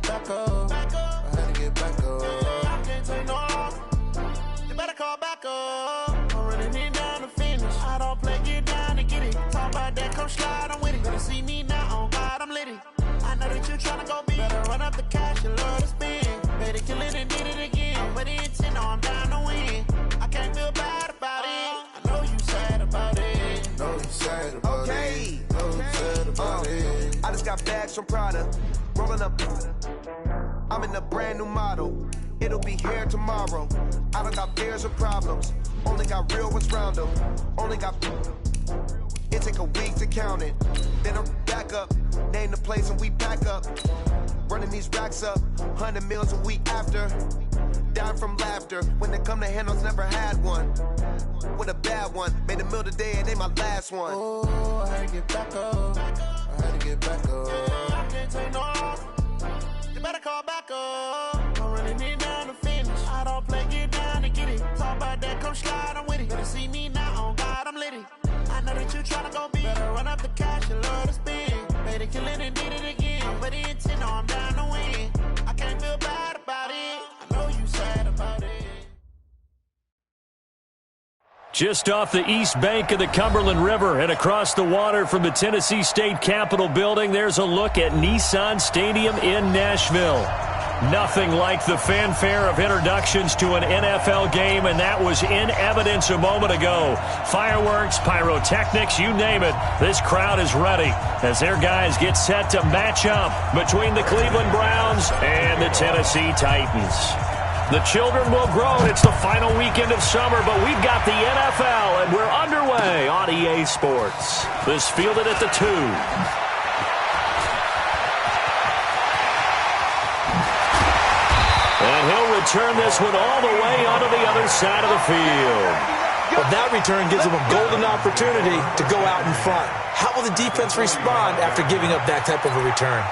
back up. I had to get back up. I can't take no loss. You better call back up. I'm running it down to finish. I don't play, get down to get it. Talk about that, come slide, I'm with it. Better see me now, on God, I'm litty. I know that you tryna go big. Better run up the cash, you love to spend. Better kill it and did it again. But the intent, no, I'm down to win. I can't feel bad about it. I know you sad about it. Know you sad about it. Know you sad about it. I just got bags from Prada. Rolling up. I'm in a brand new model. It'll be here tomorrow. I don't got fears or problems. Only got real ones round them. Only got. It take a week to count it. Then I'm back up. Name the place and we pack up. Running these racks up. 100 meals a week after. Down from laughter. When they come to handles, never had one. With a bad one. Made a meal today and ain't my last one. Oh, I had to get back up. I had to get back up. I can't take no loss. You better call back up. I'm running it down to finish. I don't play, get down to get it. Talk about that, come slide, I'm with it. Better see me now, on God, I'm litty. I know that you tryna go big. Better run up the cash, you love to spend. Better kill it and did it again. But the intent, no, I'm down to win. I can't feel bad about it. I know you sad about it. Just off the east bank of the Cumberland River and across the water from the Tennessee State Capitol building, there's a look at Nissan Stadium in Nashville. Nothing like the fanfare of introductions to an NFL game, and that was in evidence a moment ago. Fireworks, pyrotechnics, you name it. This crowd is ready as their guys get set to match up between the Cleveland Browns and the Tennessee Titans. The children will grow. It's the final weekend of summer, but we've got the NFL, and we're underway on EA Sports. This fielded at the 2. And he'll return this one all the way onto the other side of the field. Well, that return gives them a golden opportunity to go out in front. How will the defense respond after giving up that type of a return?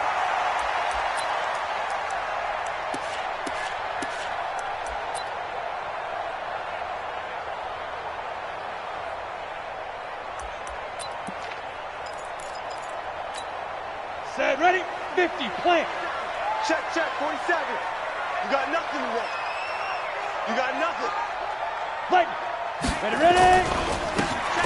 Set, ready, 50, plant. Check, 47. You got nothing to work. You got nothing. Play. Ready.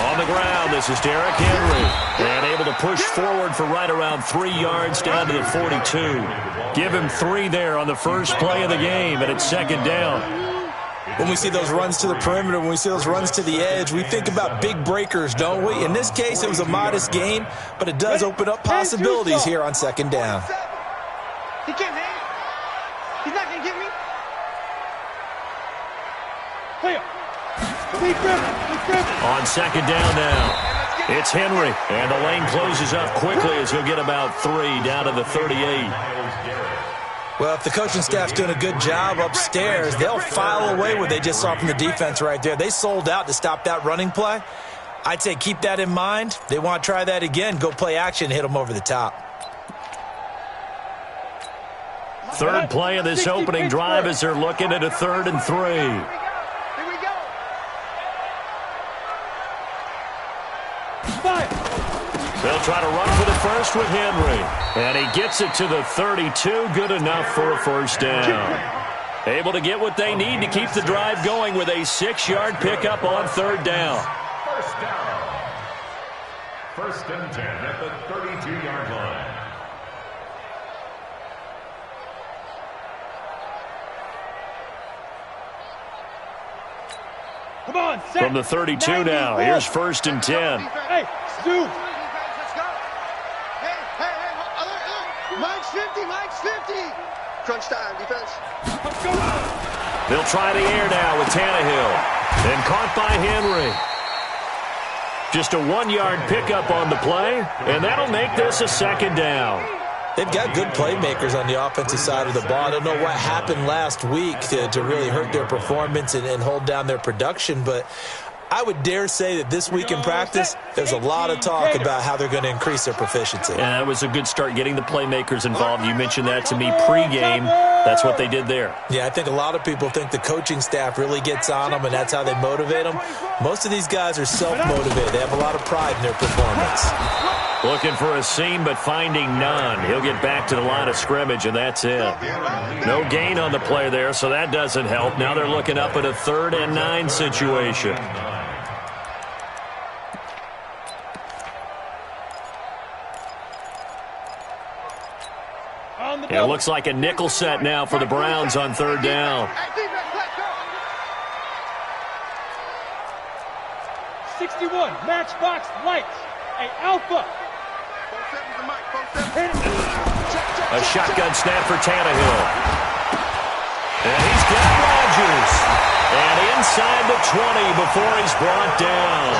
On the ground, this is Derrick Henry. And able to push forward for right around 3 yards down to the 42. Give him 3 there on the first play of the game, and it's second down. When we see those runs to the perimeter, when we see those runs to the edge, we think about big breakers, don't we? In this case, it was a modest gain, but it does open up possibilities here on second down. He can't hang it. He's not going to get me. Clear. On second down now, it's Henry. And the lane closes up quickly as he'll get about 3 down to the 38. Well, if the coaching staff's doing a good job upstairs, they'll file away what they just saw from the defense right there. They sold out to stop that running play. I'd say keep that in mind. They want to try that again, go play action, hit them over the top. Third play of this opening drive as they're looking at a 3rd and 3. They'll try to run for the first with Henry. And he gets it to the 32. Good enough for a first down. Able to get what they need to keep the drive going with a 6-yard pickup on 3rd down. First down. 1st and 10 at the 32-yard line. Come on, set. From the 32 now, here's 1st and 10. Hey, Stu. Let's go. Hey, Mike's 50, Mike's 50. Crunch time, defense. Let's go. They'll try the air now with Tannehill. And caught by Henry. Just a 1-yard pickup on the play, and that'll make this a 2nd down. They've got good playmakers on the offensive side of the ball. I don't know what happened last week to really hurt their performance and hold down their production, but I would dare say that this week in practice, there's a lot of talk about how they're going to increase their proficiency. Yeah, that was a good start getting the playmakers involved. You mentioned that to me pregame. That's what they did there. Yeah, I think a lot of people think the coaching staff really gets on them, and that's how they motivate them. Most of these guys are self-motivated. They have a lot of pride in their performance. Looking for a seam, but finding none. He'll get back to the line of scrimmage, and that's it. No gain on the play there, so that doesn't help. Now they're looking up at a 3rd and 9 situation. It looks like a nickel set now for the Browns on 3rd down. 61, matchbox lights, a alpha. A shotgun snap for Tannehill. And he's got Rodgers. And inside the 20 before he's brought down.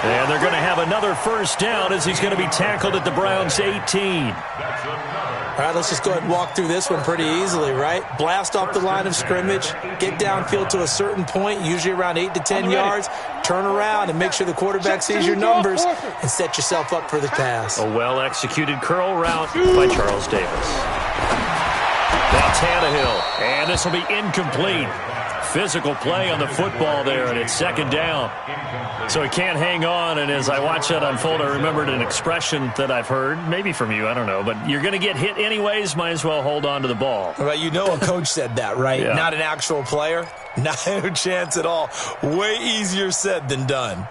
And they're going to have another 1st down as he's going to be tackled at the Browns' 18. All right, let's just go ahead and walk through this one pretty easily, right? Blast off the line of scrimmage, get downfield to a certain point, usually around 8 to 10 yards, turn around and make sure the quarterback sees your numbers and set yourself up for the pass. A well-executed curl route by Charles Davis. Now Tannehill, and this will be incomplete. Physical play on the football there, and it's 2nd down. So he can't hang on, and as I watch that unfold, I remembered an expression that I've heard, maybe from you, I don't know, but you're going to get hit anyways, might as well hold on to the ball. Well, you know a coach said that, right? Yeah. Not an actual player. No chance at all. Way easier said than done.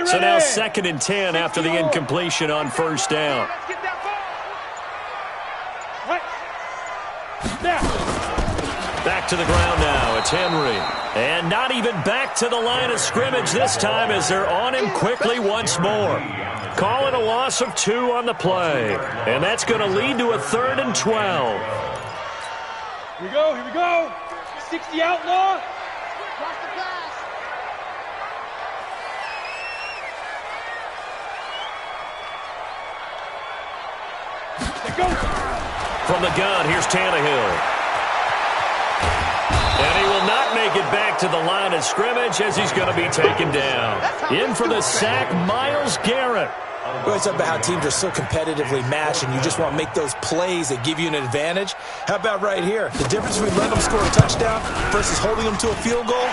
So now 2nd and 10 after the incompletion on 1st down. Back to the ground now. It's Henry. And not even back to the line of scrimmage this time as they're on him quickly once more. Call it a loss of 2 on the play. And that's going to lead to a 3rd and 12. Here we go. 60 outlaw. From the gun, here's Tannehill. And he will not make it back to the line of scrimmage as he's going to be taken down. In for the sack, Myles Garrett. We always talk about how teams are so competitively matched and you just want to make those plays that give you an advantage. How about right here? The difference between letting them score a touchdown versus holding them to a field goal,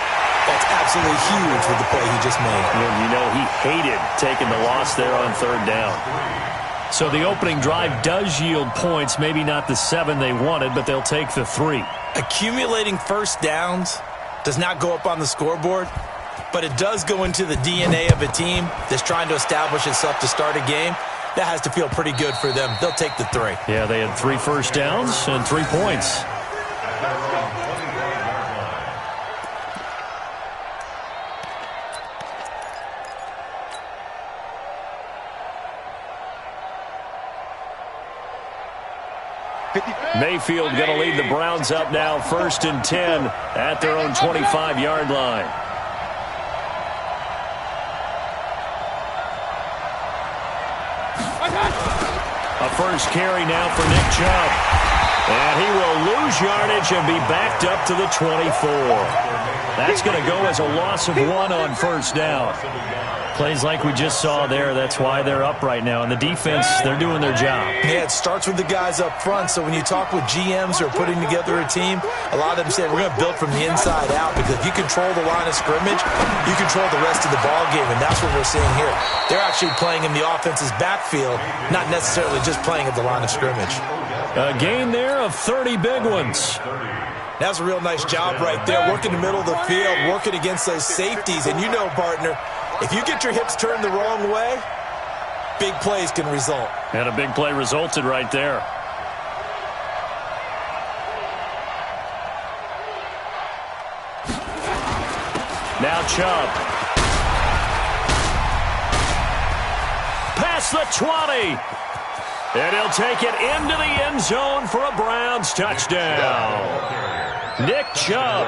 that's absolutely huge with the play he just made. And you know he hated taking the loss there on 3rd down. So the opening drive does yield points, maybe not the 7 they wanted, but they'll take the 3. Accumulating 1st downs does not go up on the scoreboard, but it does go into the DNA of a team that's trying to establish itself to start a game. That has to feel pretty good for them. They'll take the 3. Yeah, they had 3 1st downs and 3 points. Mayfield going to lead the Browns up now 1st and 10 at their own 25-yard line. A 1st carry now for Nick Chubb. And he will lose yardage and be backed up to the 24. That's going to go as a loss of 1 on 1st down. Plays like we just saw there, that's why they're up right now. And the defense, they're doing their job. Yeah, it starts with the guys up front. So when you talk with GMs who are putting together a team, a lot of them say we're going to build from the inside out, because if you control the line of scrimmage, you control the rest of the ball game, and that's what we're seeing here. They're actually playing in the offense's backfield, not necessarily just playing at the line of scrimmage. A gain there of 30 big ones. That's a real nice job right there, working the middle of the field, working against those safeties. And you know, partner, if you get your hips turned the wrong way, big plays can result. And a big play resulted right there. Now Chubb. Past the 20. And he'll take it into the end zone for a Browns touchdown. Nick Chubb,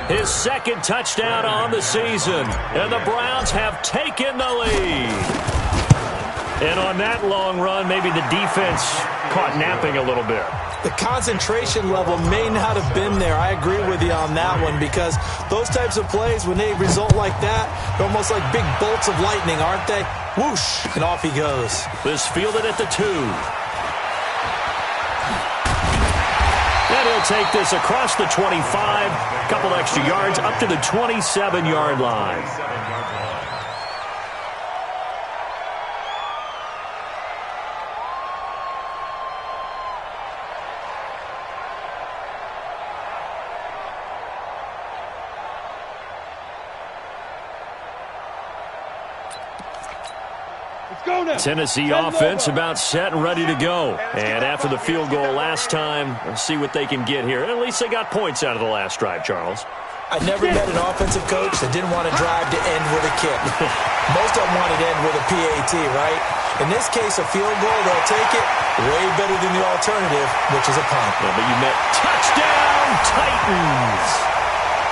his 2nd touchdown on the season. And the Browns have taken the lead. And on that long run, maybe the defense caught napping a little bit. The concentration level may not have been there. I agree with you on that one, because those types of plays, when they result like that, they're almost like big bolts of lightning, aren't they? Whoosh, and off he goes. This fielded at the 2. And he'll take this across the 25, a couple extra yards, up to the 27-yard line. Tennessee offense about set and ready to go. And after the field goal last time, let's see what they can get here. At least they got points out of the last drive, Charles. I never met an offensive coach that didn't want a drive to end with a kick. Most of them wanted to end with a PAT, right? In this case, a field goal, they'll take it way better than the alternative, which is a punt. Yeah, but you meant touchdown Titans.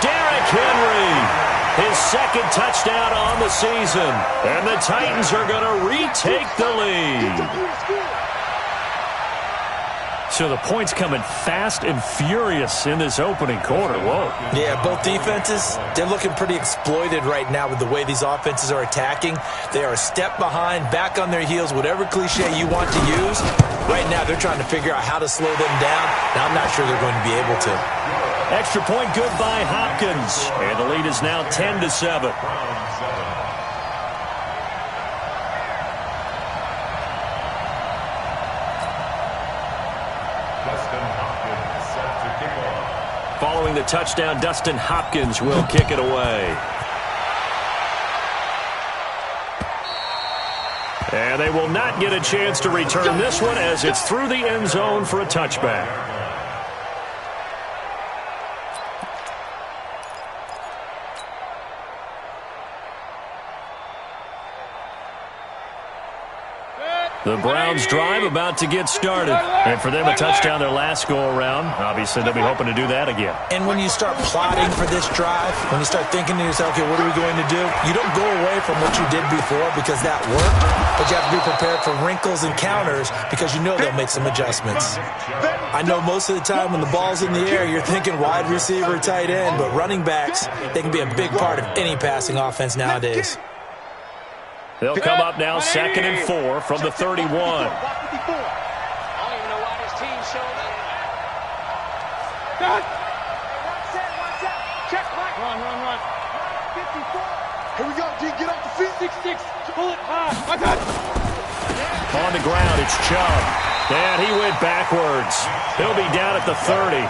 Derrick Henry. His second touchdown on the season. And the Titans are going to retake the lead. So the points coming fast and furious in this opening quarter. Whoa. Yeah, both defenses, they're looking pretty exploited right now with the way these offenses are attacking. They are a step behind, back on their heels, whatever cliche you want to use. Right now, they're trying to figure out how to slow them down, and I'm not sure they're going to be able to. Extra point good by Hopkins. And the lead is now 10-7. Following the touchdown, Dustin Hopkins will kick it away. And they will not get a chance to return this one as it's through the end zone for a touchback. The Browns drive about to get started. And for them, a touchdown their last go-around. Obviously, they'll be hoping to do that again. And when you start plotting for this drive, when you start thinking to yourself, okay, what are we going to do? You don't go away from what you did before because that worked, but you have to be prepared for wrinkles and counters because you know they'll make some adjustments. I know most of the time when the ball's in the air, you're thinking wide receiver, tight end, but running backs, they can be a big part of any passing offense nowadays. They'll come up now 2nd and 4 from the 31. I don't even know why this team showed up. Check, run. 54. Here we go, D. Get off the feet. 6-6. Pull it high. I got it. On the ground, it's Chubb. And he went backwards. He'll be down at the 30.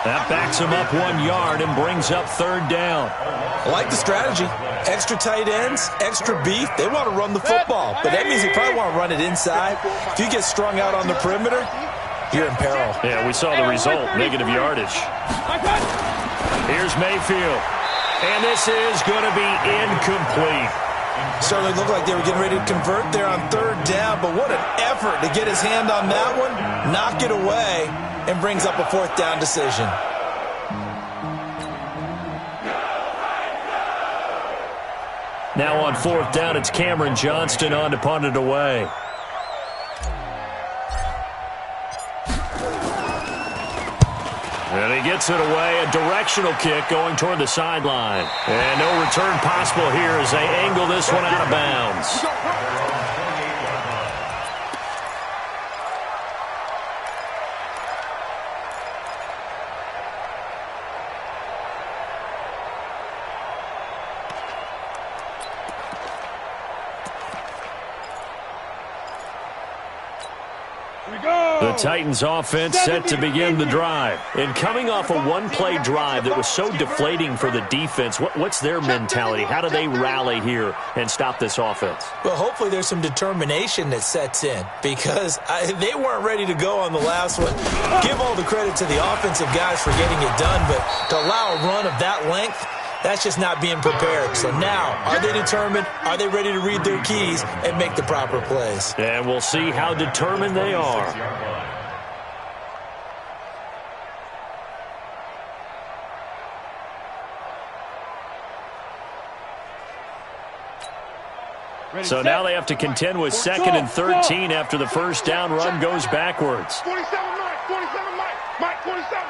That backs him up 1 yard and brings up 3rd down. I like the strategy. Extra tight ends, extra beef. They want to run the football, but that means they probably want to run it inside. If you get strung out on the perimeter, you're in peril. Yeah, we saw the result, negative yardage. Here's Mayfield. And this is going to be incomplete. Certainly looked like they were getting ready to convert there on 3rd down, but what an effort to get his hand on that one, knock it away, and brings up a 4th down decision. Now on 4th down, it's Cameron Johnston on to punt it away. And he gets it away, a directional kick going toward the sideline. And no return possible here as they angle this one out of bounds. The Titans offense set to begin the drive. And coming off a one-play drive that was so deflating for the defense, what's their mentality? How do they rally here and stop this offense? Well, hopefully there's some determination that sets in because they weren't ready to go on the last one. Give all the credit to the offensive guys for getting it done, but to allow a run of that length, that's just not being prepared. So now, are they determined? Are they ready to read their keys and make the proper plays? And we'll see how determined they are. So now they have to contend with 2nd and 13 after the first down run goes backwards. 47, Mike. 47, Mike. Mike, 47.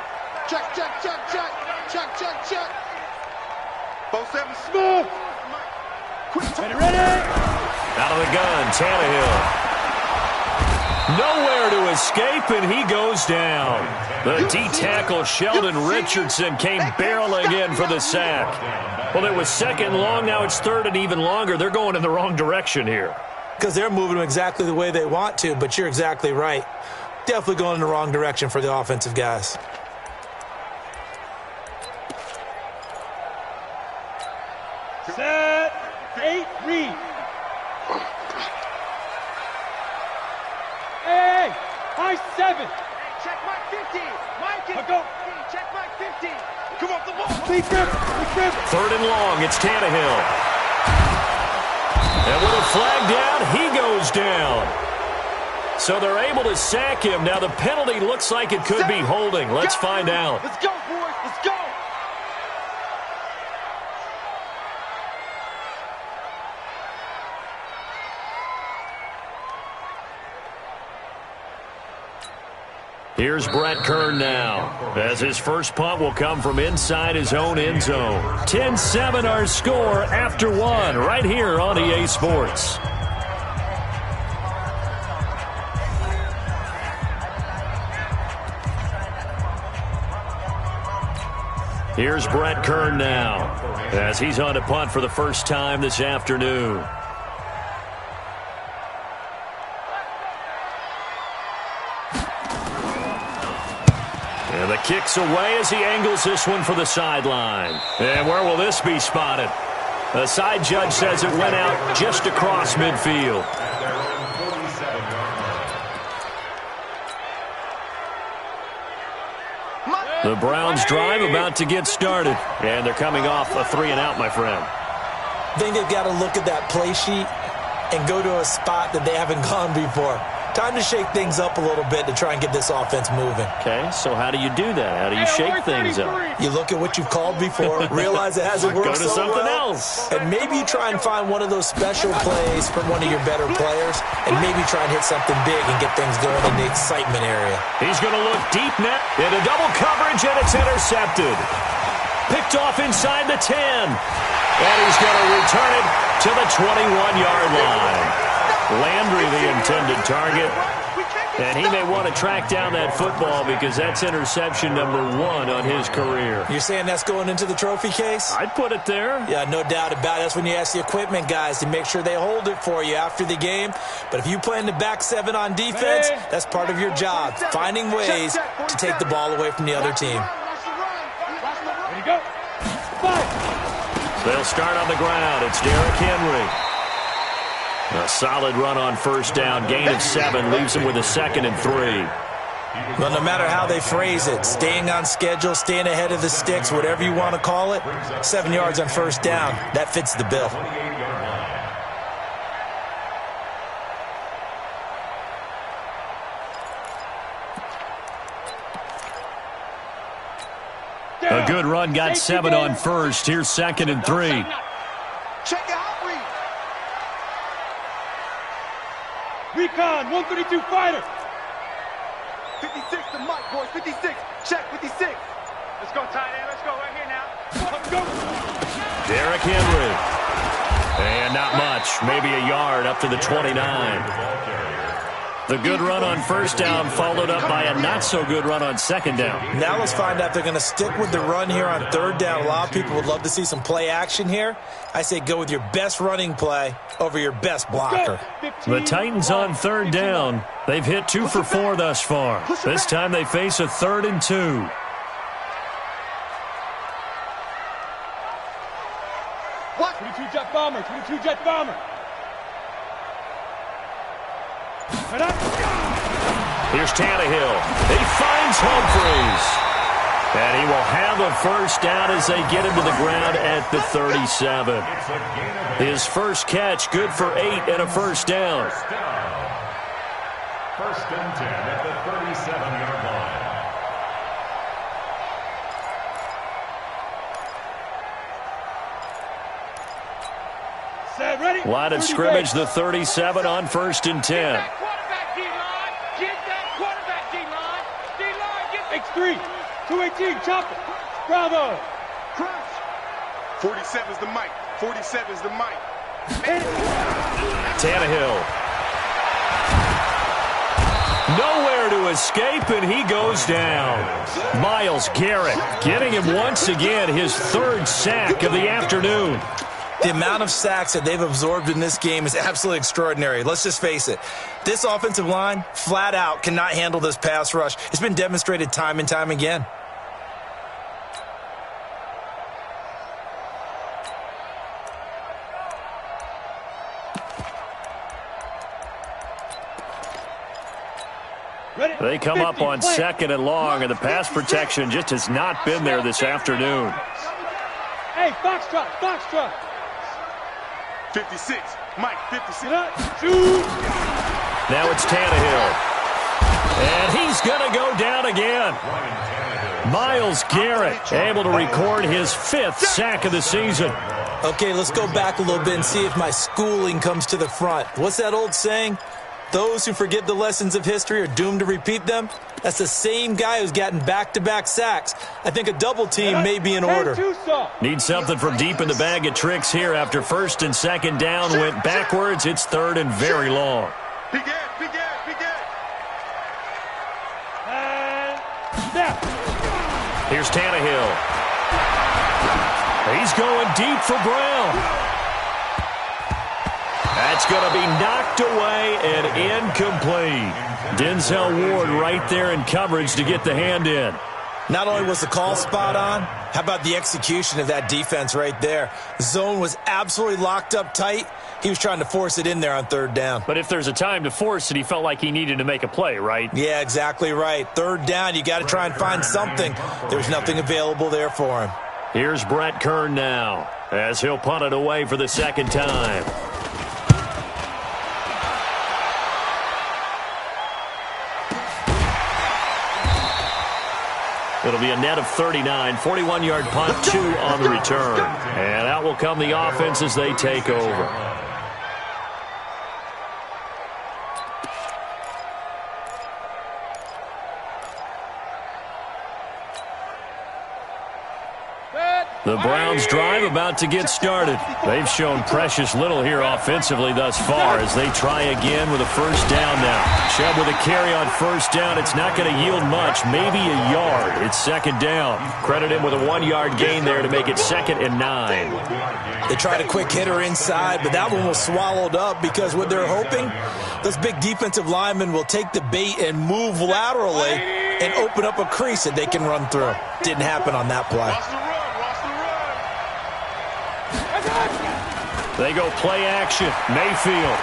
Check, check, check, check. Check, check, check. 47, smooth. Ready. Out of the gun, Tannehill. Nowhere to escape, and he goes down. The D-tackle Sheldon Richardson came barreling in for the sack. Well, it was 2nd long, now it's 3rd and even longer. They're going in the wrong direction here. Because they're moving them exactly the way they want to, but you're exactly right. Definitely going in the wrong direction for the offensive guys. Set. 8, read. Hey, high 7. Check Mike 15. Mike, go. Check Mike 15. Come off the ball. Big grip. 3rd and long, it's Tannehill. And with a flag down, he goes down. So they're able to sack him. Now the penalty looks like it could be holding. Let's find out. Let's go, boys. Let's go. Here's Brett Kern now, as his first punt will come from inside his own end zone. 10-7 our score after 1 right here on EA Sports. Here's Brett Kern now, as he's on to punt for the first time this afternoon. And the kick's away as he angles this one for the sideline. And where will this be spotted? The side judge says it went out just across midfield. The Browns drive about to get started. And they're coming off a 3-and-out, my friend. I think they've got to look at that play sheet and go to a spot that they haven't gone before. Time to shake things up a little bit to try and get this offense moving. Okay, so how do you do that? How do you shake things up? You look at what you've called before, realize it hasn't worked Go to so something well, else. and maybe you try and find one of those special plays from one of your better players, and maybe try and hit something big and get things going in the excitement area. He's going to look deep net into double coverage, and it's intercepted. Picked off inside the 10. And he's going to return it to the 21-yard line. Landry, the intended target. And he may want to track down that football because that's interception number 1 on his career. You're saying that's going into the trophy case? I'd put it there. Yeah, no doubt about it. That's when you ask the equipment guys to make sure they hold it for you after the game. But if you play in the back 7 on defense, that's part of your job, finding ways to take the ball away from the other team. There you go. 5. They'll start on the ground. It's Derrick Henry. A solid run on first down. Gain of 7 leaves him with a 2nd and 3. Well, no matter how they phrase it, staying on schedule, staying ahead of the sticks, whatever you want to call it, 7 yards on first down, that fits the bill. A good run got 7 on first. Here's 2nd and 3. Check it out, read. Recon, 132 fighter. 56 to Mike, boys. 56. Check 56. Let's go, tight end. Let's go right here now. Let's go. Derrick Henry. And not much. Maybe a yard up to the 29. The good run on first down followed up by a not-so-good run on second down. Now let's find out if they're going to stick with the run here on third down. A lot of people would love to see some play action here. I say go with your best running play over your best blocker. The Titans on third down. They've hit 2 for 4 thus far. This time they face a 3rd and 2. What? 22 jet bomber, 22 jet bomber. Here's Tannehill. He finds Humphries. And he will have a first down as they get him to the ground at the 37. His first catch, good for 8 and a first down. First and 10 at the 37-yard line. Line of scrimmage, the 37 on 1st and 10. Quarterback D-line. Get that quarterback D-line. D-line, get X3. 218, chopper. Bravo. Crush. 47's the mic. 47's the mic. Tannehill. Nowhere to escape, and he goes down. Myles Garrett getting him once again, his 3rd sack of the afternoon. The amount of sacks that they've absorbed in this game is absolutely extraordinary. Let's just face it. This offensive line, flat out, cannot handle this pass rush. It's been demonstrated time and time again. They come up on 2nd and long, and the pass protection just has not been there this afternoon. Hey, Foxtrot, Foxtrot. 56. Mike, 56. Now it's Tannehill. And he's going to go down again. Myles Garrett able to record his 5th sack of the season. Okay, let's go back a little bit and see if my schooling comes to the front. What's that old saying? Those who forget the lessons of history are doomed to repeat them. That's the same guy who's gotten back-to-back sacks. I think a double team may be in order. Need something from deep in the bag of tricks here after 1st and 2nd down. Went backwards. It's 3rd and very long. Begin. And snap. Here's Tannehill. He's going deep for Brown. That's going to be knocked away and incomplete. Denzel Ward right there in coverage to get the hand in. Not only was the call spot on, how about the execution of that defense right there? The zone was absolutely locked up tight. He was trying to force it in there on 3rd down. But if there's a time to force it, he felt like he needed to make a play, right? Yeah, exactly right. 3rd down, you got to try and find something. There's nothing available there for him. Here's Brett Kern now as he'll punt it away for the 2nd time. It'll be a net of 39, 41-yard punt, 2 on the return. And out will come the offense as they take over. The Browns drive about to get started. They've shown precious little here offensively thus far as they try again with a 1st down now. Chubb with a carry on 1st down. It's not going to yield much, maybe a yard. It's 2nd down. Credit him with a 1-yard gain there to make it 2nd and 9. They tried a quick hitter inside, but that one was swallowed up because what they're hoping, those big defensive linemen will take the bait and move laterally and open up a crease that they can run through. Didn't happen on that play. They go play action. Mayfield.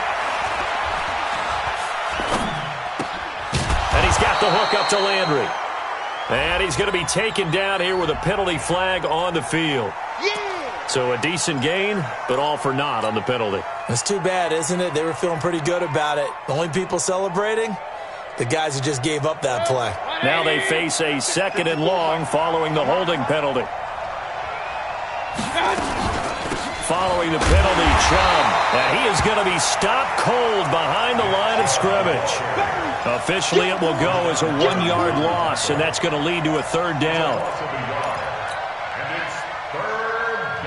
And he's got the hook up to Landry. And he's going to be taken down here with a penalty flag on the field. So a decent gain, but all for naught on the penalty. It's too bad, isn't it? They were feeling pretty good about it. The only people celebrating, the guys who just gave up that play. Now they face a 2nd and long following the holding penalty. Following the penalty, Chubb. And he is going to be stopped cold behind the line of scrimmage. Officially, it will go as a 1-yard loss, and that's going to lead to a 3rd down. And it's 3rd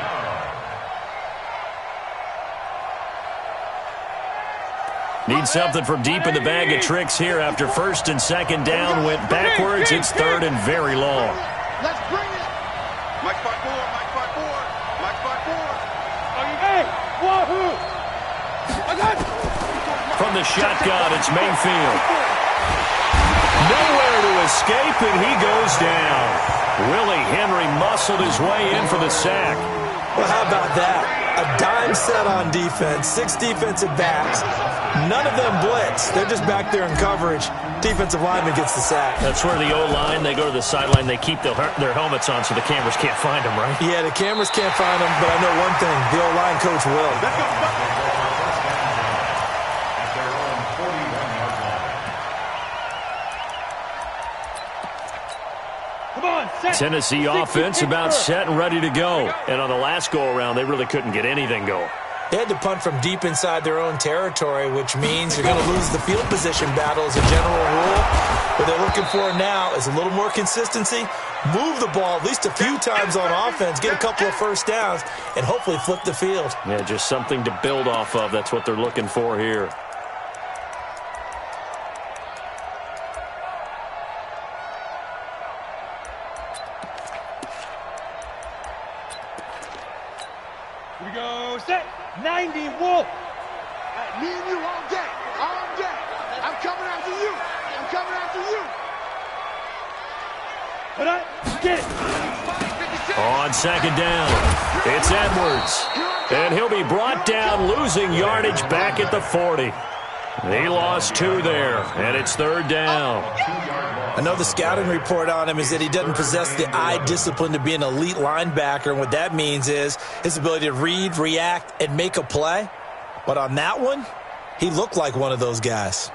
down. Need something from deep in the bag of tricks here after 1st and 2nd down. Went backwards. It's 3rd and very long. Let's bring it. Mike 5-4, Mike 5-4, Mike 5-4. Hey, wahoo! From the shotgun, it's Mayfield. Nowhere to escape, and he goes down. Willie Henry muscled his way in for the sack. Well, how about that? A dime set on defense, 6 defensive backs. None of them blitz. They're just back there in coverage. Defensive lineman gets the sack. That's where the O-line, they go to the sideline, they keep their helmets on so the cameras can't find them, right? Yeah, the cameras can't find them, but I know one thing. The O-line coach will. Tennessee offense about set and ready to go. And on the last go-around, they really couldn't get anything going. They had to punt from deep inside their own territory, which means you're going to lose the field position battle as a general rule. What they're looking for now is a little more consistency, move the ball at least a few times on offense, get a couple of first downs, and hopefully flip the field. Yeah, just something to build off of. That's what they're looking for here. Here we go, set, 90, Wolf. Me and you all day. All day. I'm coming after you. I'm coming after you. Put up, get it. On second down, it's Edwards. And he'll be brought down, losing yardage back at the 40. He lost 2 there, and it's third down. I know the scouting report on him is that he doesn't possess the eye discipline to be an elite linebacker, and what that means is his ability to read, react, and make a play. But on that one, he looked like one of those guys.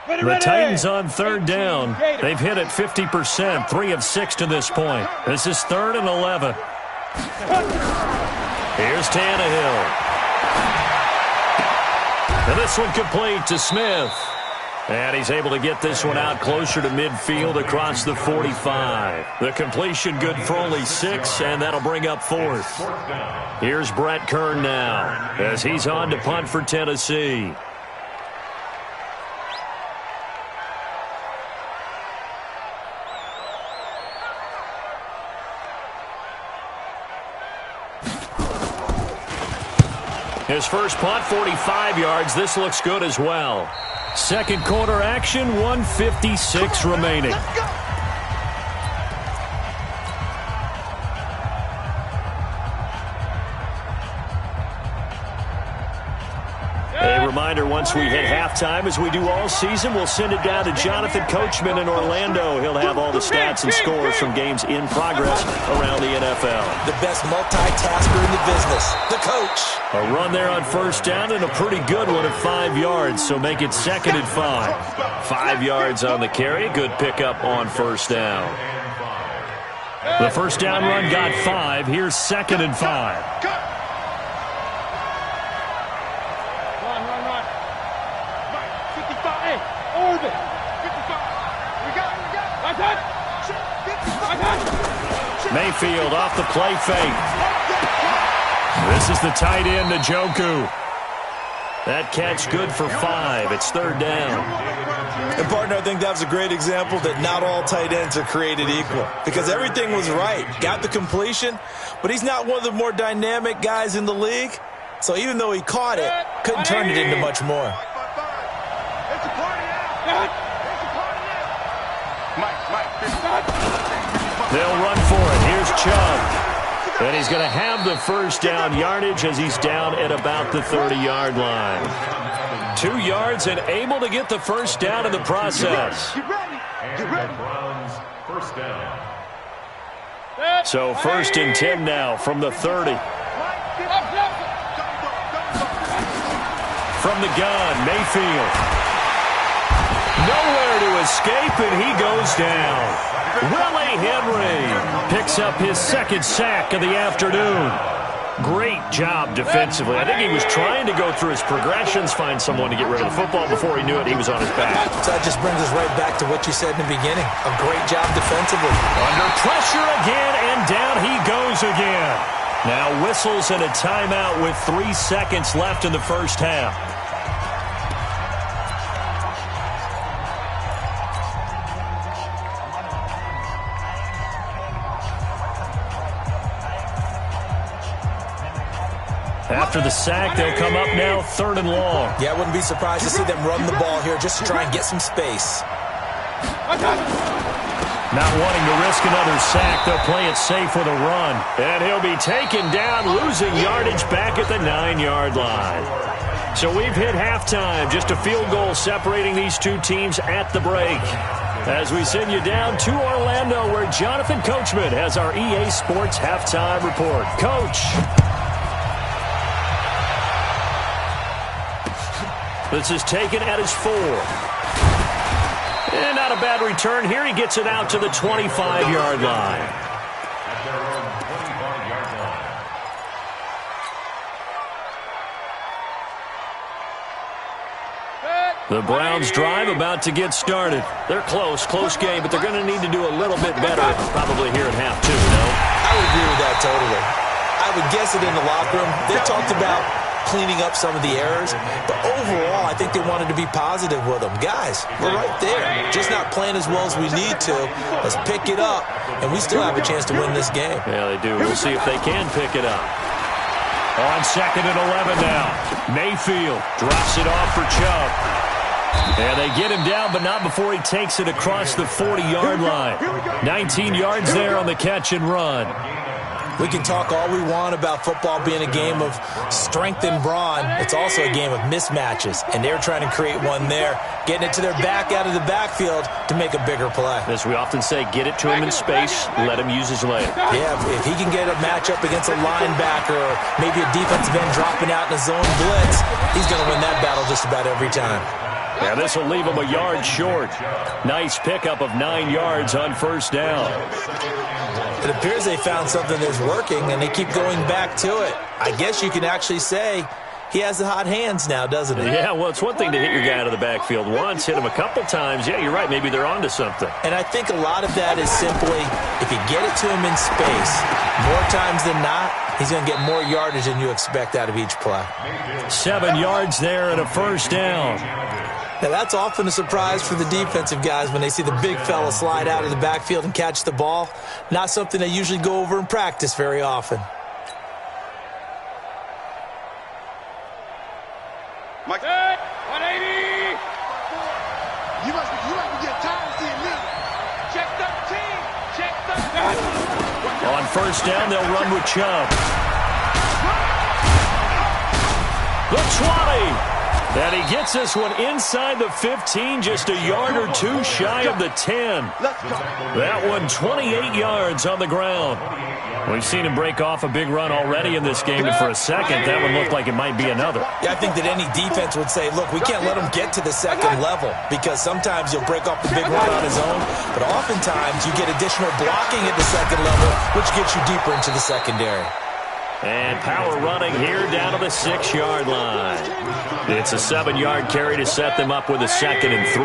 The Titans on third down. They've hit it 50%, 3 of 6 to this point. This is 3rd and 11. Here's Tannehill. And this one complete to Smith. And he's able to get this one out closer to midfield across the 45. The completion good for only 6, and that'll bring up 4th. Here's Brett Kern now as he's on to punt for Tennessee. His first punt, 45 yards. This looks good as well. Second quarter action, 1:56 remaining. A reminder, once we hit halftime, as we do all season, we'll send it down to Jonathan Coachman in Orlando. He'll have all the stats and scores from games in progress around the NFL. The best multitasker in the business, the coach. A run there on first down and a pretty good one at 5 yards, so make it 2nd and 5. 5 yards on the carry, good pickup on first down. The first down run got 5. Here's 2nd and 5. Mayfield off the play fake. This is the tight end, Njoku. That catch good for 5. It's 3rd down. And, partner, I think that was a great example that not all tight ends are created equal. Because everything was right. Got the completion, but he's not one of the more dynamic guys in the league. So even though he caught it, couldn't turn it into much more. They'll run for it. Here's Chubb. And he's going to have the first down yardage as he's down at about the 30-yard line. 2 yards and able to get the first down in the process. First down. So 1st and 10 now from the 30. From the gun, Mayfield. Nowhere to escape, and he goes down. Willie Henry picks up his 2nd sack of the afternoon. Great job defensively. I think he was trying to go through his progressions, find someone to get rid of the football. Before he knew it, he was on his back. So that just brings us right back to what you said in the beginning. A great job defensively. Under pressure again, and down he goes again. Now whistles and a timeout with 3 seconds left in the first half. After the sack, they'll come up now 3rd and long. Yeah, I wouldn't be surprised to see them run the ball here just to try and get some space. Not wanting to risk another sack, they'll play it safe with a run. And he'll be taken down, losing yardage back at the 9-yard line. So we've hit halftime, just a field goal separating these two teams at the break. As we send you down to Orlando, where Jonathan Coachman has our EA Sports halftime report. Coach. This is taken at his 4. And not a bad return here. He gets it out to the 25-yard line. At their own 25-yard line. The Browns drive about to get started. They're close game, but they're going to need to do a little bit better probably here at half two, no? I would agree with that totally. I would guess it in the locker room. They talked about cleaning up some of the errors, but overall, I think they wanted to be positive with them. Guys, we're right there. Just not playing as well as we need to. Let's pick it up, and we still have a chance to win this game. Yeah, they do. We'll see if they can pick it up. On 2nd and 11 now. Mayfield drops it off for Chubb. And they get him down, but not before he takes it across the 40-yard line. 19 yards there on the catch and run. We can talk all we want about football being a game of strength and brawn. It's also a game of mismatches, and they're trying to create one there, getting it to their back out of the backfield to make a bigger play. As we often say, get it to him in space, let him use his leg. Yeah, if he can get a matchup against a linebacker or maybe a defensive end dropping out in a zone blitz, he's going to win that battle just about every time. Yeah, this will leave him a yard short. Nice pickup of 9 yards on first down. It appears they found something that's working, and they keep going back to it. I guess you can actually say he has the hot hands now, doesn't he? Yeah, well, it's one thing to hit your guy out of the backfield once, hit him a couple times. Yeah, you're right. Maybe they're onto something. And I think a lot of that is simply if you get it to him in space, more times than not, he's going to get more yardage than you expect out of each play. 7 yards there and a first down. Now, that's often a surprise for the defensive guys when they see the big fella slide out of the backfield and catch the ball. Not something they usually go over in practice very often. Mike. 180. You must be getting tired of seeing me. Check 13. Check 13. On first down, they'll run with Chubb. The 20. And he gets this one inside the 15, just a yard or two shy of the 10. That one 28 yards on the ground. We've seen him break off a big run already in this game, and for a second, that one looked like it might be another. Yeah, I think that any defense would say, look, we can't let him get to the second level, because sometimes he'll break off the big run on his own, but oftentimes you get additional blocking at the second level, which gets you deeper into the secondary. And power running here down to the 6-yard line. It's a 7-yard carry to set them up with a 2nd and 3.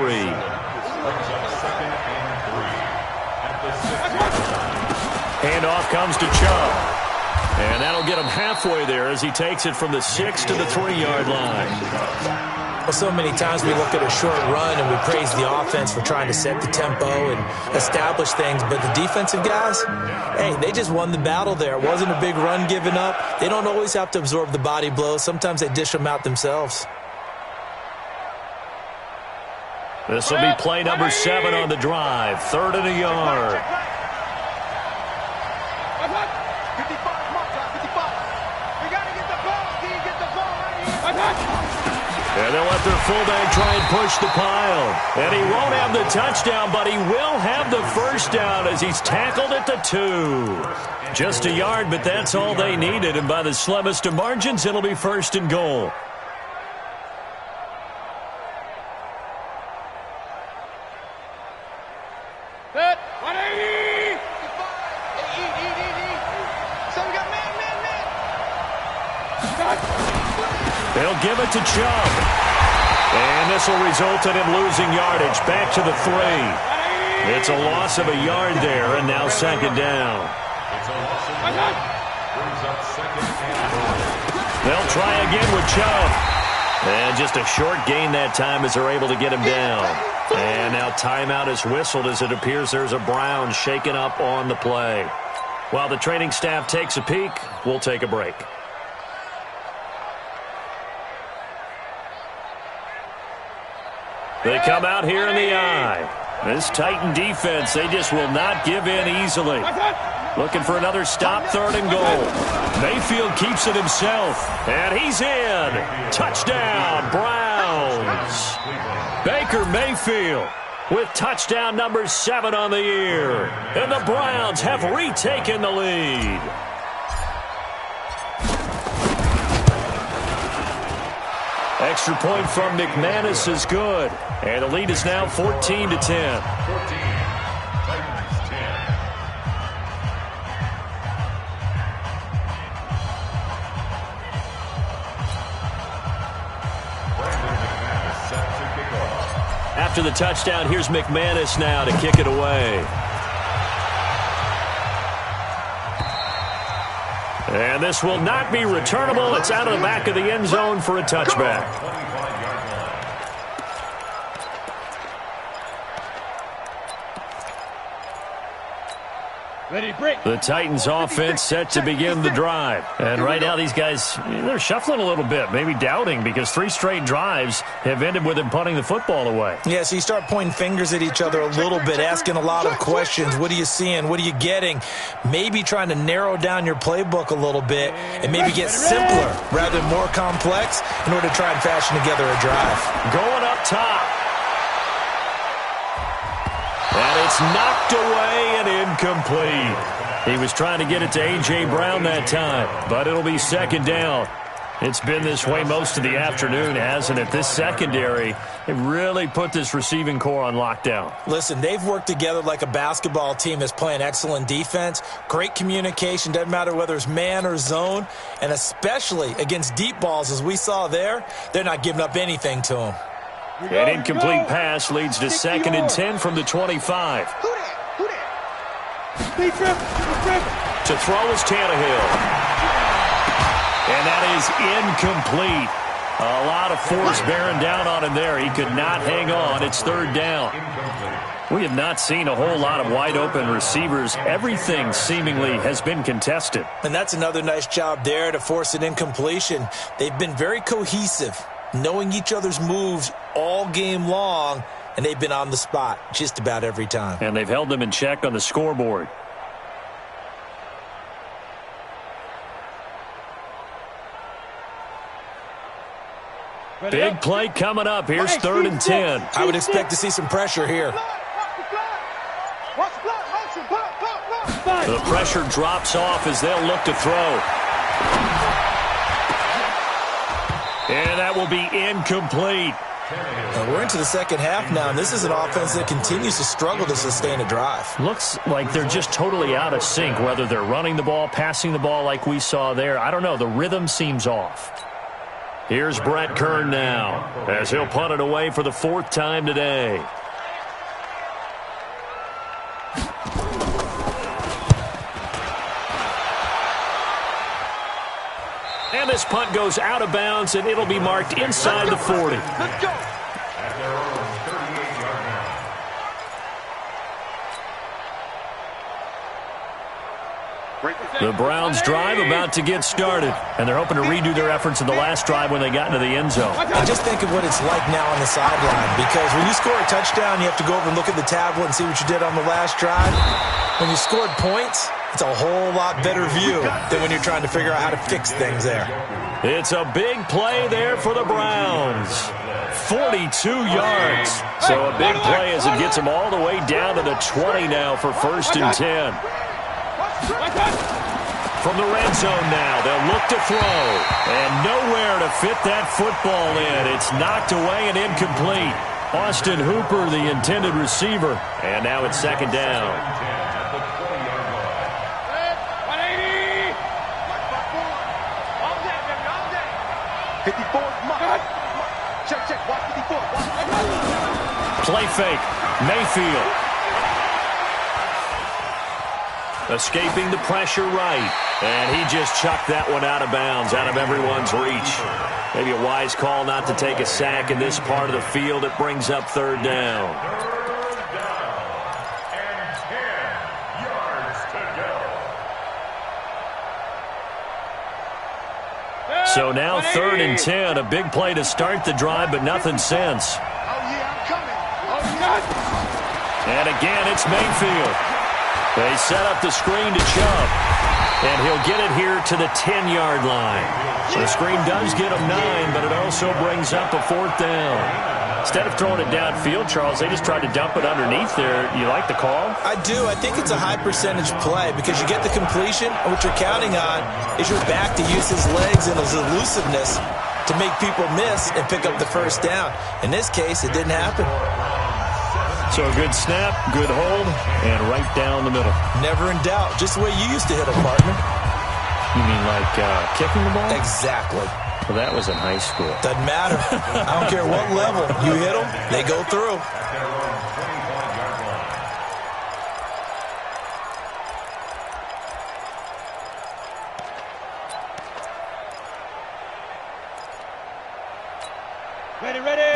Handoff comes to Chubb. And that'll get him halfway there as he takes it from the 6 to the 3-yard line. Well, so many times we look at a short run and we praise the offense for trying to set the tempo and establish things, but the defensive guys, hey, they just won the battle there. It wasn't a big run given up. They don't always have to absorb the body blows. Sometimes they dish them out themselves. This will be play number 7 on the drive. 3rd and a yard. 55, mark out, 55. We got to get the ball. Can you get the ball right here? And they'll let their fullback try and push the pile. And he won't have the touchdown, but he will have the first down as he's tackled at the 2. Just a yard, but that's all they needed. And by the slimmest of margins, it'll be 1st and goal. Set. 180. So we got man. They'll give it to Chubb. And this will result in him losing yardage back to the 3. It's a loss of a yard there, and now 2nd down. It's a loss of a yard. Brings up 2nd and 4. They'll try again with Chubb. And just a short gain that time as they're able to get him down. And now timeout is whistled as it appears there's a Brown shaken up on the play. While the training staff takes a peek, we'll take a break. They come out here in the eye. This Titan defense, they just will not give in easily. Looking for another stop, 3rd and goal. Mayfield keeps it himself, and he's in. Touchdown, Browns. Baker Mayfield with touchdown number 7 on the year. And the Browns have retaken the lead. extra point from McManus is good. And the lead is now 14-10. 14, Titans 10. After the touchdown, here's McManus now to kick it away. And this will not be returnable. It's out of the back of the end zone for a touchback. The Titans offense set to begin the drive. And right now these guys, they're shuffling a little bit, maybe doubting, because 3 straight drives have ended with them punting the football away. Yeah, so you start pointing fingers at each other a little bit, asking a lot of questions. What are you seeing? What are you getting? Maybe trying to narrow down your playbook a little bit and maybe get simpler rather than more complex in order to try and fashion together a drive. Going up top. And it's knocked away and incomplete. He was trying to get it to A.J. Brown that time, but it'll be second down. It's been this way most of the afternoon, hasn't it? This secondary, they really put this receiving core on lockdown. Listen, they've worked together like a basketball team that's playing excellent defense. Great communication, doesn't matter whether it's man or zone, and especially against deep balls, as we saw there, they're not giving up anything to them. An incomplete pass leads to 2nd and 10 from the 25. To throw is Tannehill. And that is incomplete. A lot of force bearing down on him there. He could not hang on. It's 3rd down. We have not seen a whole lot of wide open receivers. Everything seemingly has been contested. And that's another nice job there to force an incompletion. They've been very cohesive, knowing each other's moves all game long, and they've been on the spot just about every time. And they've held them in check on the scoreboard. Big play coming up. Here's 3rd and 10. I would expect to see some pressure here. The pressure drops off as they'll look to throw. And that will be incomplete. We're into the second half now, and this is an offense that continues to struggle to sustain a drive. Looks like they're just totally out of sync, whether they're running the ball, passing the ball like we saw there. I don't know. The rhythm seems off. Here's Brett Kern now, as he'll punt it away for the 4th time today. And this punt goes out of bounds, and it'll be marked inside the 40. Let's go. At their own 38-yard line. The Browns drive about to get started, and they're hoping to redo their efforts in the last drive when they got into the end zone. I just think of what it's like now on the sideline, because when you score a touchdown, you have to go over and look at the tablet and see what you did on the last drive. When you scored points, it's a whole lot better view than when you're trying to figure out how to fix things there. It's a big play there for the Browns. 42 yards. So a big play as it gets them all the way down to the 20 now for 1st and 10. From the red zone now, they'll look to throw. And nowhere to fit that football in. It's knocked away and incomplete. Austin Hooper, the intended receiver. And now it's 2nd down. 54. Check. Watch 54. Play fake. Mayfield. Escaping the pressure right. And he just chucked that one out of bounds, out of everyone's reach. Maybe a wise call not to take a sack in this part of the field. It brings up 3rd down. 3rd down and 10 yards to go. So now 3rd and 10. A big play to start the drive, but nothing since. Oh, yeah, I'm coming. Oh, God. And again, it's Mayfield. They set up the screen to Chubb. And he'll get it here to the 10-yard line. So the screen does get him 9, but it also brings up a 4th down. Instead of throwing it downfield, Charles, they just tried to dump it underneath there. You like the call? I do. I think it's a high percentage play because you get the completion, and what you're counting on is your back to use his legs and his elusiveness to make people miss and pick up the first down. In this case, it didn't happen. So a good snap, good hold, and right down the middle. Never in doubt. Just the way you used to hit a partner. You mean like kicking the ball? Exactly. Well, that was in high school. Doesn't matter. I don't care what level. You hit them, they go through.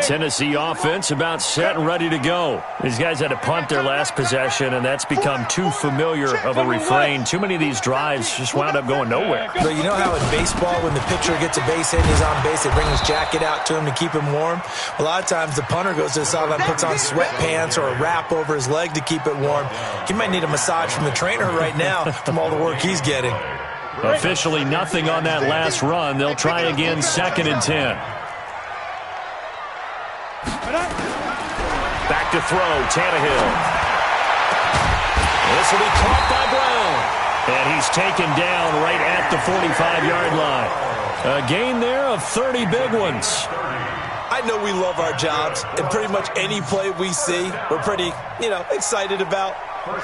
Tennessee offense about set and ready to go. These guys had to punt their last possession, and that's become too familiar of a refrain. Too many of these drives just wound up going nowhere. But you know how in baseball, when the pitcher gets a base hit and he's on base, they bring his jacket out to him to keep him warm? A lot of times the punter goes to the sideline, puts on sweatpants or a wrap over his leg to keep it warm. He might need a massage from the trainer right now from all the work he's getting. Officially nothing on that last run. They'll try again, 2nd and 10. Back to throw, Tannehill. This will be caught by Brown. And he's taken down right at the 45-yard line. A gain there of 30 big ones. I know we love our jobs, and pretty much any play we see, we're pretty, excited about.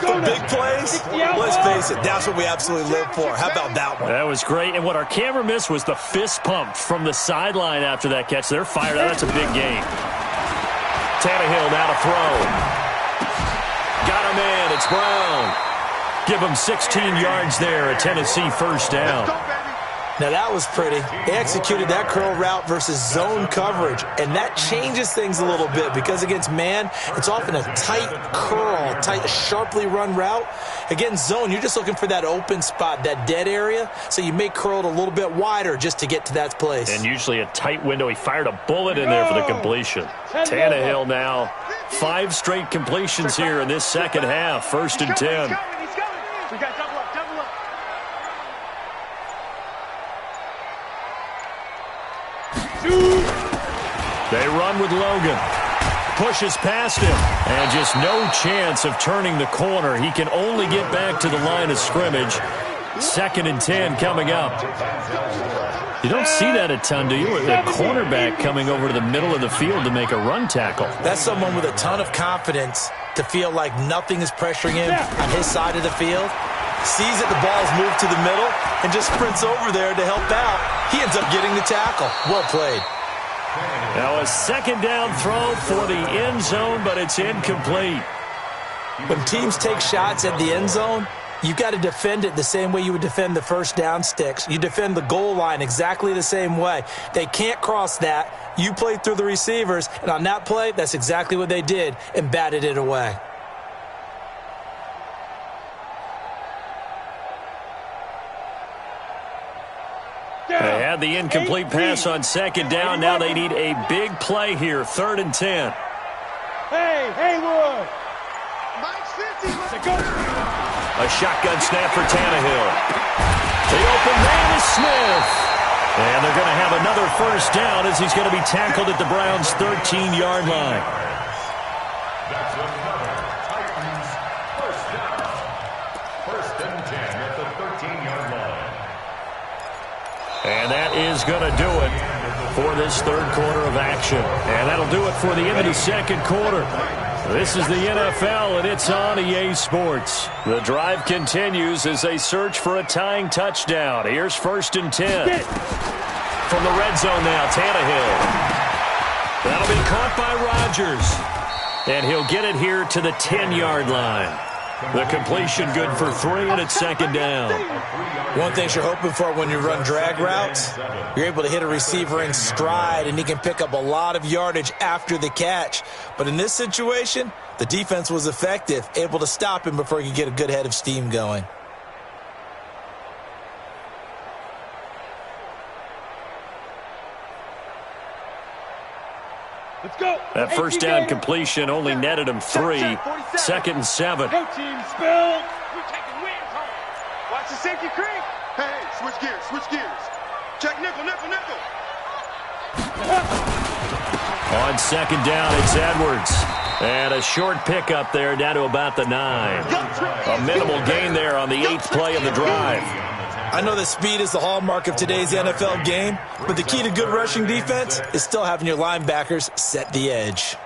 The big plays, let's face it, that's what we absolutely live for. How about that one? That was great, and what our camera missed was the fist pump from the sideline after that catch. They're fired out. That's a big gain. Tannehill now to throw. Got him in. It's Brown. Give him 16 yards there. A Tennessee first down. Now that was pretty. They executed that curl route versus zone coverage, and that changes things a little bit because against man, it's often a tight curl, sharply run route. Against zone, you're just looking for that open spot, that dead area, so you may curl it a little bit wider just to get to that place. And usually a tight window. He fired a bullet in there for the completion. Tannehill now, 5 straight completions here in this second half. 1st and 10. We got double up, double up. They run with Logan. Pushes past him. And just no chance of turning the corner. He can only get back to the line of scrimmage. 2nd and 10 coming up. You don't see that a ton, do you? A cornerback coming over to the middle of the field to make a run tackle. That's someone with a ton of confidence to feel like nothing is pressuring him on his side of the field. Sees that the ball's moved to the middle and just sprints over there to help out. He ends up getting the tackle. Well played. Now a 2nd down throw for the end zone, but it's incomplete. When teams take shots at the end zone, you've got to defend it the same way you would defend the first down sticks. You defend the goal line exactly the same way. They can't cross that. You play through the receivers, and on that play, that's exactly what they did and batted it away. They had the incomplete pass on 2nd down. Now they need a big play here. 3rd and 10. Hey, Haywood. A shotgun snap for Tannehill. The open man is Smith. And they're going to have another first down as he's going to be tackled at the Browns' 13-yard line. That's another Titans first down. 1st and 10 at the 13-yard line. And that is going to do it for this 3rd quarter of action. And that'll do it for the end of the 2nd quarter. This is the NFL, and it's on EA Sports. The drive continues as they search for a tying touchdown. Here's 1st and 10. From the red zone now, Tannehill. That'll be caught by Rodgers. And he'll get it here to the 10-yard line. The completion good for 3, and it's 2nd down. One thing you're hoping for when you run drag routes, you're able to hit a receiver in stride, and he can pick up a lot of yardage after the catch. But in this situation, the defense was effective, able to stop him before he could get a good head of steam going. Let's go. That first down completion only netted him 3. 2nd and 7. Go team, spill. We're taking wins home. Watch the safety creep. Hey, switch gears, switch gears. Check nickel, nickel, nickel. On 2nd down, it's Edwards. And a short pickup there down to about the 9. A minimal gain there on the 8th play of the drive. I know that speed is the hallmark of today's NFL game, but the key to good rushing defense is still having your linebackers set the edge.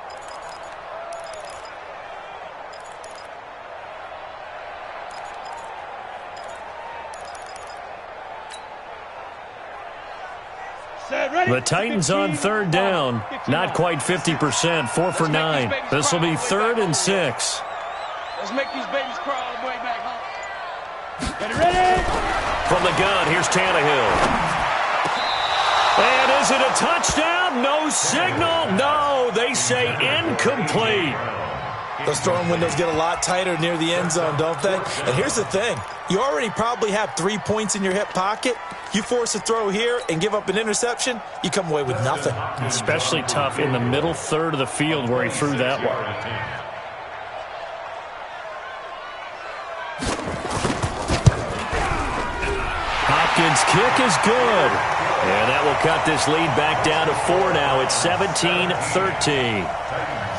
The Titans on third down. Not quite 50%, 4 for 9. This will be 3rd and 6. Let's make these babies crawl all the way back home. Get ready! From the gun, here's Tannehill. And is it a touchdown? No signal. No, they say incomplete. Those throwing windows get a lot tighter near the end zone, don't they? And here's the thing. You already probably have 3 points in your hip pocket. You force a throw here and give up an interception, you come away with nothing. Especially tough in the middle third of the field where he threw that one. Hopkins' kick is good. And that will cut this lead back down to 4 now. It's 17-13.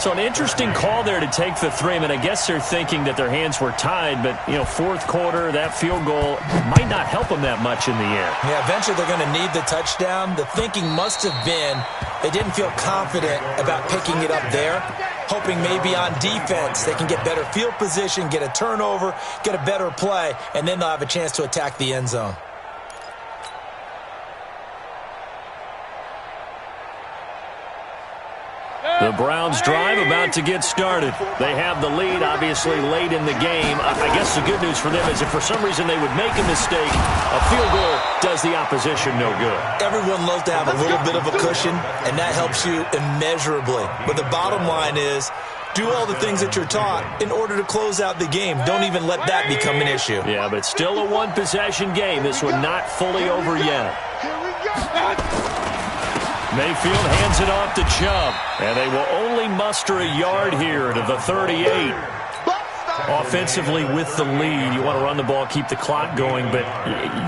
So an interesting call there to take the 3. I mean, I guess they're thinking that their hands were tied, but, you know, fourth quarter, that field goal might not help them that much in the end. Yeah, eventually they're going to need the touchdown. The thinking must have been they didn't feel confident about picking it up there, hoping maybe on defense they can get better field position, get a turnover, get a better play, and then they'll have a chance to attack the end zone. The Browns drive about to get started. They have the lead, obviously, late in the game. I guess the good news for them is if for some reason they would make a mistake, a field goal does the opposition no good. Everyone loves to have a little bit of a cushion, and that helps you immeasurably. But the bottom line is, do all the things that you're taught in order to close out the game. Don't even let that become an issue. Yeah, but still a one-possession game. This one not fully over yet. Mayfield hands it off to Chubb, and they will only muster a yard here to the 38. Offensively with the lead, you want to run the ball, keep the clock going, but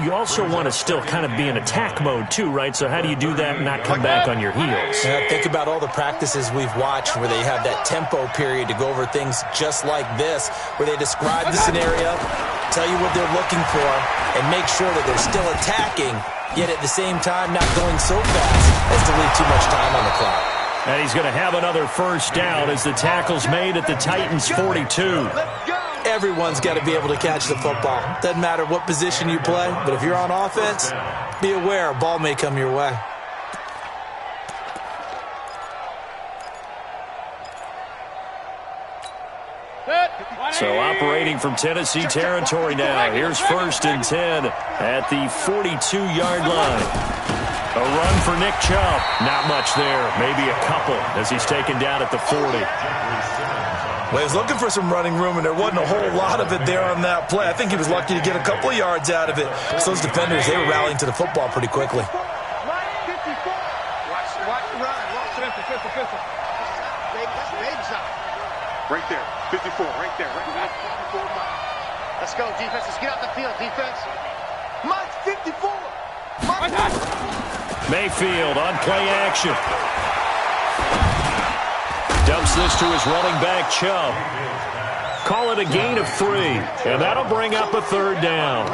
you also want to still kind of be in attack mode too, right? So how do you do that and not come back on your heels? Yeah, think about all the practices we've watched where they have that tempo period to go over things just like this, where they describe the scenario, tell you what they're looking for, and make sure that they're still attacking, yet at the same time not going so fast as to leave too much time on the clock. And he's going to have another first down as the tackle's made at the Titans' 42. Everyone's got to be able to catch the football. Doesn't matter what position you play, but if you're on offense, be aware a ball may come your way. So operating from Tennessee territory now. Here's 1st and 10 at the 42-yard line. A run for Nick Chubb. Not much there. Maybe a couple as he's taken down at the 40. Well, he was looking for some running room, and there wasn't a whole lot of it there on that play. I think he was lucky to get a couple of yards out of it. So those defenders, they were rallying to the football pretty quickly. Watch the run. Watch it for 50. That's baby shot. Right there. 54. Right there. Right there. 54. Let's go, defense. Let's get out the field, defense. Mike's 54. Mayfield on play action. Dumps this to his running back, Chubb. Call it a gain of 3, and that'll bring up a 3rd down.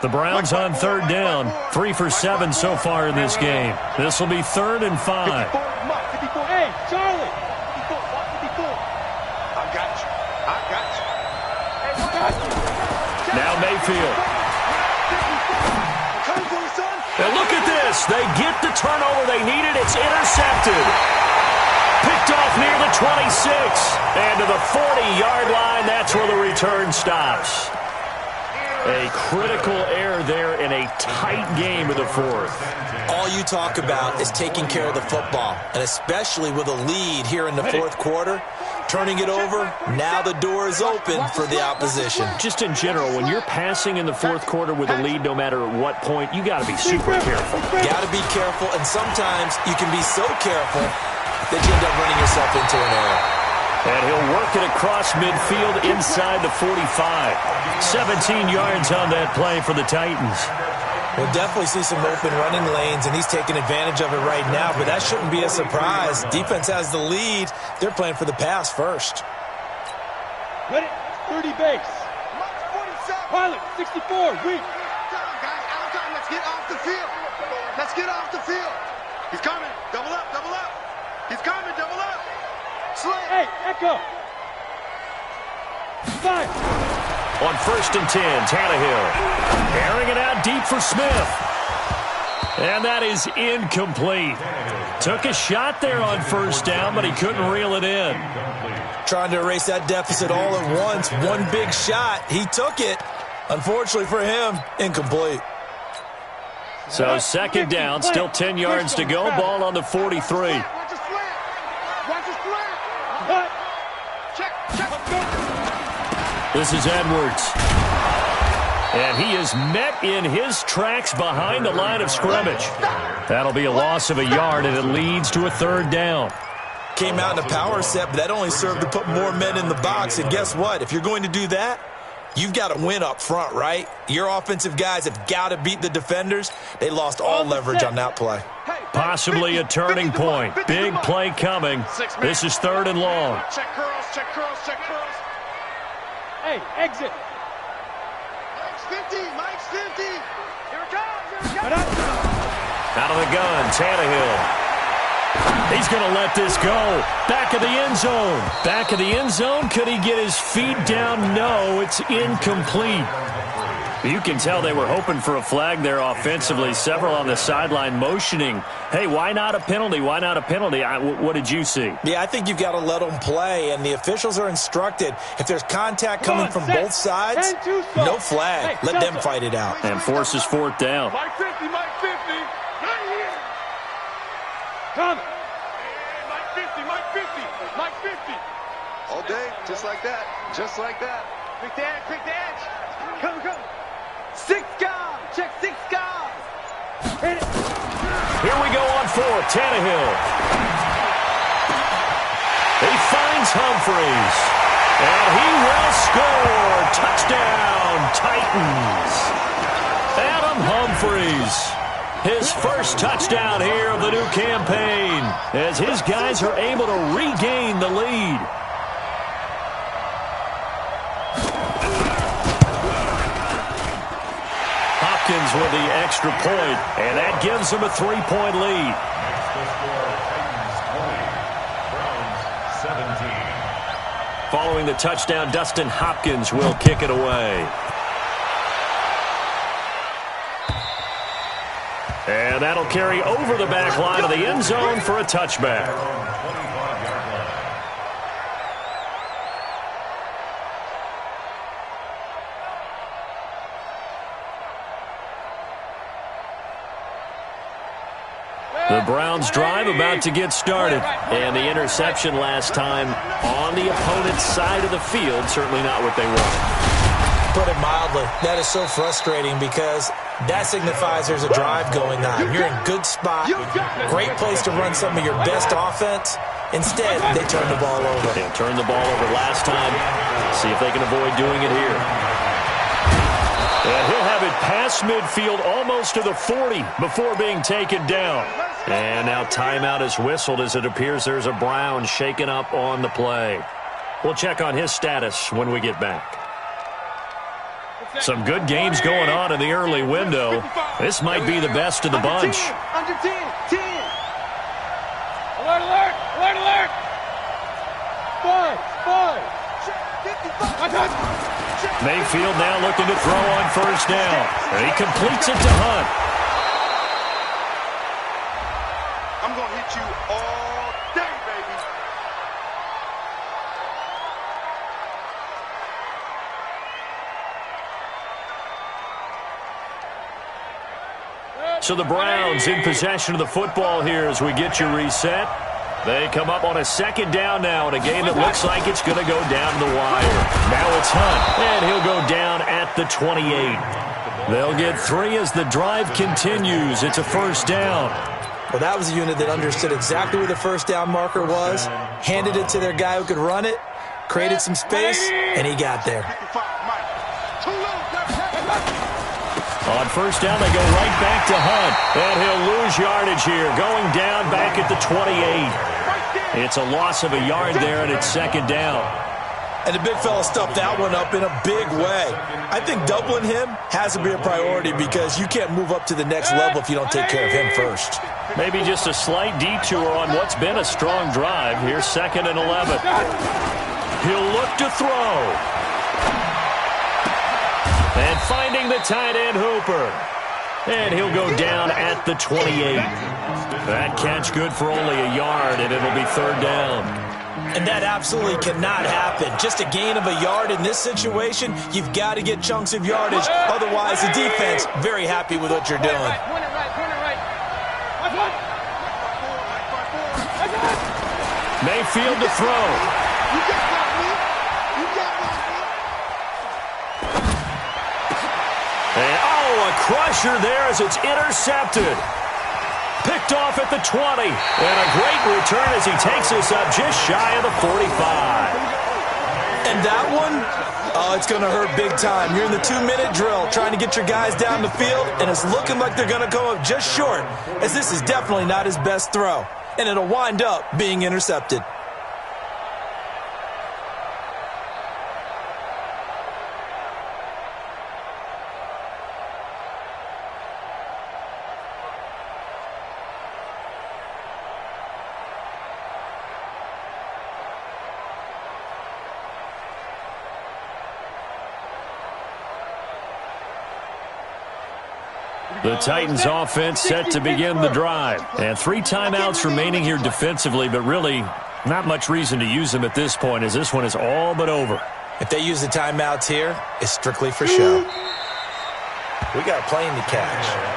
The Browns on 3rd down. 3 for 7 so far in this game. This will be 3rd and 5. 54. Hey, Charlie. 54. I got you. Now Mayfield. And look at this. They get the turnover they needed. It's intercepted. Picked off near the 26. And to the 40-yard line, that's where the return stops. A critical error there in a tight game of the 4th. All you talk about is taking care of the football, and especially with a lead here in the 4th quarter. Turning it over, now the door is open for the opposition. Just in general, when you're passing in the 4th quarter with a lead, no matter at what point, you got to be super careful. Got to be careful, and sometimes you can be so careful that you end up running yourself into an error. And he'll work it across midfield inside the 45. 17 yards on that play for the Titans. We'll definitely see some open running lanes, and he's taking advantage of it right now, but that shouldn't be a surprise. Defense has the lead. They're playing for the pass first. Ready? 30 base. Pilot, 64, weak. Guys, out time. Let's get off the field. Let's get off the field. He's coming. Double up, double up. He's coming, double up. Slant. Hey, echo. 5. On 1st and 10, Tannehill. Airing it out deep for Smith. And that is incomplete. Took a shot there on 1st down, but he couldn't reel it in. Trying to erase that deficit all at once. One big shot. He took it. Unfortunately for him, incomplete. So 2nd down, still 10 yards to go. Ball on the 43. Watch the slant. Watch the slant. Check. This is Edwards. And he is met in his tracks behind the line of scrimmage. That'll be a loss of a yard, and it leads to a 3rd down. Came out in a power set, but that only served to put more men in the box. And guess what? If you're going to do that, you've got to win up front, right? Your offensive guys have got to beat the defenders. They lost all leverage on that play. Possibly a turning point. Big play coming. This is 3rd and long. Check curls, check curls, check curls. Hey, exit. Mike's 50, Mike's 50. Here it comes, Out of the gun, Tannehill. He's going to let this go. Back of the end zone. Back of the end zone. Could he get his feet down? No, it's incomplete. You can tell they were hoping for a flag there offensively. Several on the sideline motioning. Hey, why not a penalty? Why not a penalty? What did you see? Yeah, I think you've got to let them play, and the officials are instructed. If there's contact coming from both sides, no flag. Let them fight it out. And forces 4th down. Mike 50, Mike 50. Right here. Come. Mike 50, Mike 50, Mike 50. All day, just like that, just like that. Quick the edge, quick the edge. Come. 6 guys, check 6 guys. Hit it. Here we go on 4th. Tannehill. He finds Humphries. And he will score. Touchdown, Titans. Adam Humphries. His first touchdown here of the new campaign as his guys are able to regain the lead. Hopkins with the extra point, and that gives them a 3-point lead. Following the touchdown, Dustin Hopkins will kick it away. And that'll carry over the back line of the end zone for a touchback. The Browns drive about to get started. And the interception last time on the opponent's side of the field, certainly not what they want. Put it mildly, that is so frustrating because that signifies there's a drive going on. You're in good spot, great place to run some of your best offense. Instead, they turn the ball over. They turned the ball over last time. See if they can avoid doing it here. And he'll have it past midfield almost to the 40 before being taken down. And now timeout is whistled as it appears there's a Brown shaken up on the play. We'll check on his status when we get back. Some good games going on in the early window. This might be the best of the bunch. Under 10, 10. Alert, alert, alert, alert. 5. Mayfield now looking to throw on 1st down. And he completes it to Hunt. I'm going to hit you all day, baby. So the Browns in possession of the football here as we get you reset. They come up on a 2nd down now in a game that looks like it's going to go down to the wire. Now it's Hunt, and he'll go down at the 28. They'll get 3 as the drive continues. It's a 1st down. Well, that was a unit that understood exactly where the 1st down marker was, handed it to their guy who could run it, created some space, and he got there. On first down, they go right back to Hunt. And he'll lose yardage here, going down back at the 28. It's a loss of a yard there, and it's second down. And the big fella stuffed that one up in a big way. I think doubling him has to be a priority because you can't move up to the next level if you don't take care of him first. Maybe just a slight detour on what's been a strong drive. Here's 2nd and 11. He'll look to throw. And finding the tight end, Hooper. And he'll go down at the 28. That catch good for only a yard, and it'll be third down. And that absolutely cannot happen. Just a gain of a yard in this situation, you've got to get chunks of yardage. Otherwise, the defense, very happy with what you're doing. Mayfield to throw. And, a crusher there as it's intercepted. Picked off at the 20. And a great return as he takes us up just shy of the 45. And that one, it's going to hurt big time. You're in the 2-minute drill trying to get your guys down the field, and it's looking like they're going to come up just short, as this is definitely not his best throw. And it'll wind up being intercepted. The Titans offense set to begin the drive. And 3 timeouts remaining here defensively, but really not much reason to use them at this point as this one is all but over. If they use the timeouts here, it's strictly for show. We got a plane to catch.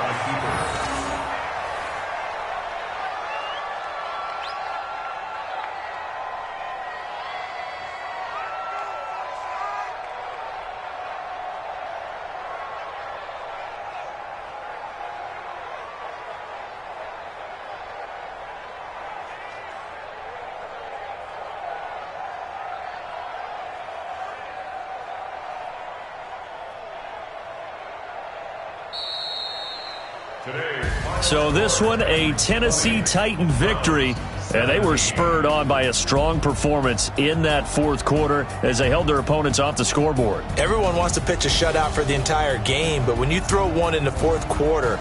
So this one, a Tennessee Titan victory, and they were spurred on by a strong performance in that fourth quarter as they held their opponents off the scoreboard. Everyone wants to pitch a shutout for the entire game, but when you throw one in the fourth quarter,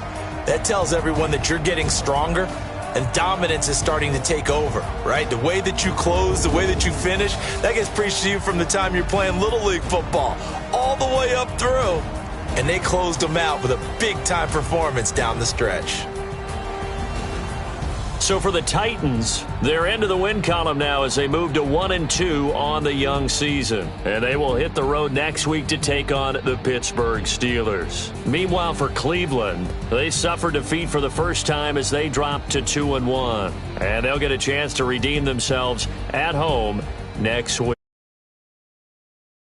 that tells everyone that you're getting stronger and dominance is starting to take over, right? The way that you close, the way that you finish, that gets preached to you from the time you're playing Little League football all the way up through. And they closed them out with a big-time performance down the stretch. So for the Titans, they're into the win column now as they move to 1-2 on the young season. And they will hit the road next week to take on the Pittsburgh Steelers. Meanwhile, for Cleveland, they suffered defeat for the first time as they dropped to 2-1. And they'll get a chance to redeem themselves at home next week.